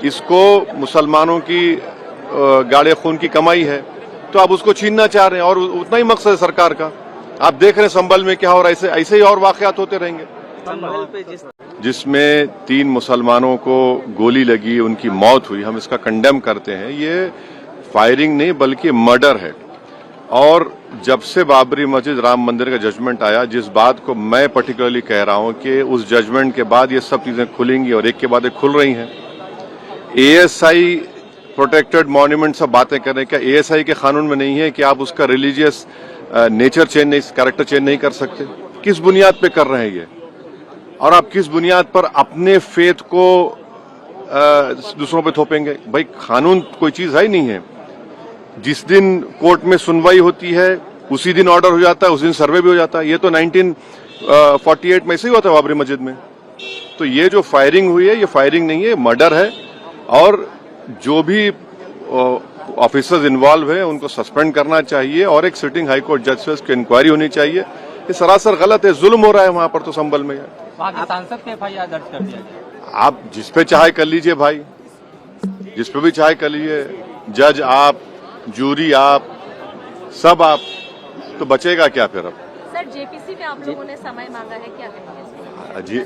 इसको मुसलमानों की गाड़े खून की कमाई है, तो आप उसको छीनना चाह रहे हैं और उतना ही मकसद है सरकार का। आप देख रहे हैं संभल में क्या हो रहा है, ऐसे ही और वाकयात होते रहेंगे। संभल पे जिसमें 3 मुसलमानों को गोली लगी, उनकी मौत हुई, हम इसका कंडेम करते हैं। ये फायरिंग नहीं बल्कि मर्डर है। और जब से बाबरी मस्जिद राम मंदिर का जजमेंट आया, जिस बात को मैं पर्टिकुलरली कह रहा हूं कि उस जजमेंट के बाद ये सब चीजें खुलेंगी और एक के बाद एक खुल रही हैं। एएसआई प्रोटेक्टेड मॉन्यूमेंट सब बातें कर रहे हैं, क्या एएसआई के कानून में नहीं है कि आप उसका रिलीजियस नेचर चेंज नहीं, कैरेक्टर चेंज नहीं कर सकते? किस बुनियाद पे कर रहे हैं ये? और आप किस बुनियाद पर अपने फेथ को दूसरों पे थोपेंगे? भाई कानून कोई चीज है ही नहीं है। जिस दिन कोर्ट में सुनवाई होती है उसी दिन ऑर्डर हो जाता है, उस दिन सर्वे भी हो जाता है। ये तो 1948 में ऐसे ही हुआ था बाबरी मस्जिद में। तो ये जो फायरिंग हुई है, ये फायरिंग नहीं है, मर्डर है। और जो भी ऑफिसर्स इन्वॉल्व है उनको सस्पेंड करना चाहिए और एक सिटिंग हाईकोर्ट जज से उसकी इंक्वायरी होनी चाहिए। ये सरासर गलत है, जुल्म हो रहा है वहां पर तो संभल में। वहाँ के सांसद पे एफआईआर दर्ज कर दिया गया। आप जिस पे चाहे कर लीजिए भाई, जिस पे भी चाहे कर लीजिए, जज आप, जूरी आप, सब आप, तो बचेगा क्या फिर? अब सर जेपीसी में आप लोगों ने समय मांगा है, क्या कहेंगे? जी,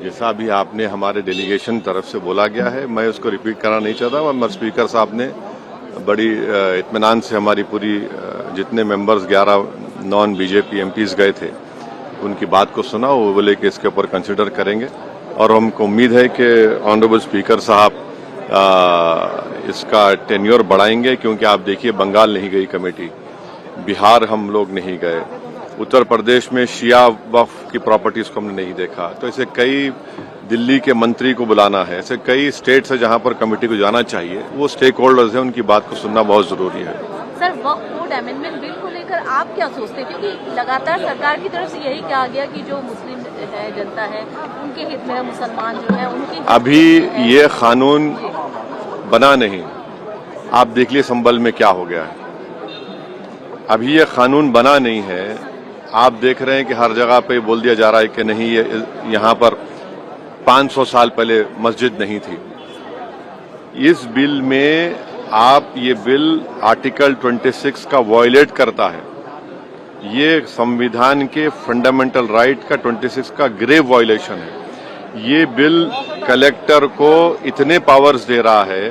जैसा अभी आपने हमारे डेलीगेशन तरफ से बोला गया है, मैं उसको रिपीट करना नहीं चाहता। मगर स्पीकर साहब ने बड़ी इत्मीनान से हमारी पूरी जितने मेंबर्स 11 नॉन बीजेपी एमपीज गए थे उनकी बात को सुना। वो बोले कि इसके ऊपर कंसिडर करेंगे और हमको उम्मीद है कि ऑनरेबल स्पीकर साहब इसका टेन्योर बढ़ाएंगे, क्योंकि आप देखिए बंगाल नहीं गई कमेटी, बिहार हम लोग नहीं गए, उत्तर प्रदेश में शिया वक्फ की प्रॉपर्टीज को हमने नहीं देखा। तो ऐसे कई, दिल्ली के मंत्री को बुलाना है, ऐसे कई स्टेट्स है जहां पर कमेटी को जाना चाहिए। वो स्टेक होल्डर्स हैं, उनकी बात को सुनना बहुत जरूरी है। सर वक्फ बोर्ड अमेंडमेंट बिल को लेकर आप क्या सोचते हैं? क्योंकि लगातार सरकार की तरफ से यही कहा गया कि जो मुस्लिम है, जनता है, उनके हित में है, मुसलमान जो है उनके अभी ये कानून बना नहीं। आप देख लिए संभल में क्या हो गया है। अभी ये कानून बना नहीं है। आप देख रहे हैं कि हर जगह पे बोल दिया जा रहा है कि नहीं, ये यहाँ पर 500 साल पहले मस्जिद नहीं थी। इस बिल में आप, ये बिल आर्टिकल 26 का वायलेट करता है। ये संविधान के फंडामेंटल राइट का 26 का ग्रेव वायलेशन है। ये बिल कलेक्टर को इतने पावर्स दे रहा है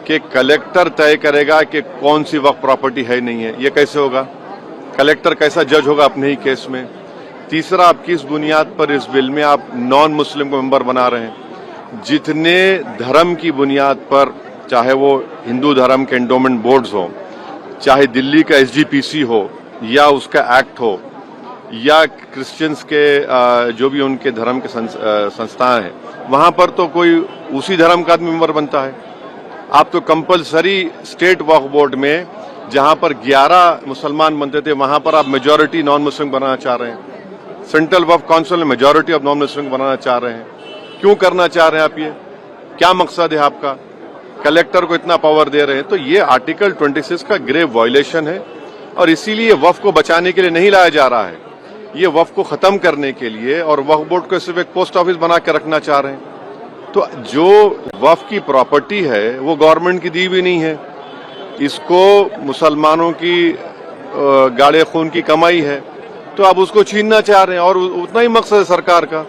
कि कलेक्टर तय करेगा कि कौन सी वक्फ प्रॉपर्टी है नहीं है। ये कैसे होगा? कलेक्टर कैसा जज होगा अपने ही केस में? तीसरा, आप किस बुनियाद पर इस बिल में आप नॉन मुस्लिम को मेंबर बना रहे हैं? जितने धर्म की बुनियाद पर, चाहे वो हिंदू धर्म के एंडोमेंट बोर्ड्स हो, चाहे दिल्ली का एसजीपीसी हो या उसका एक्ट हो, या क्रिश्चियंस के जो भी उनके धर्म के संस्थान हैं, वहां पर तो कोई उसी धर्म का आदमी मेंबर बनता है। आप तो कंपलसरी स्टेट वक्फ बोर्ड में जहां पर 11 मुसलमान बनते थे, वहां पर आप मेजॉरिटी नॉन मुस्लिम बनाना चाह रहे हैं। सेंट्रल वक्फ काउंसिल में मेजॉरिटी ऑफ नॉन मुस्लिम बनाना चाह रहे हैं। क्यों करना चाह रहे हैं आप? ये क्या मकसद है आपका? कलेक्टर को इतना पावर दे रहे हैं। तो ये आर्टिकल 26 का ग्रेव वायलेशन है और इसीलिए वक्फ को बचाने के लिए नहीं लाया जा रहा है। ये वक्फ को खत्म करने के लिए, और वक्फ बोर्ड को सिर्फ एक पोस्ट ऑफिस बना के रखना चाह रहे हैं। तो जो वक्फ की प्रॉपर्टी है वो गवर्नमेंट की दी भी नहीं है, इसको मुसलमानों की गाड़े खून की कमाई है, तो आप उसको छीनना चाह रहे हैं और उतना ही मकसद है सरकार का।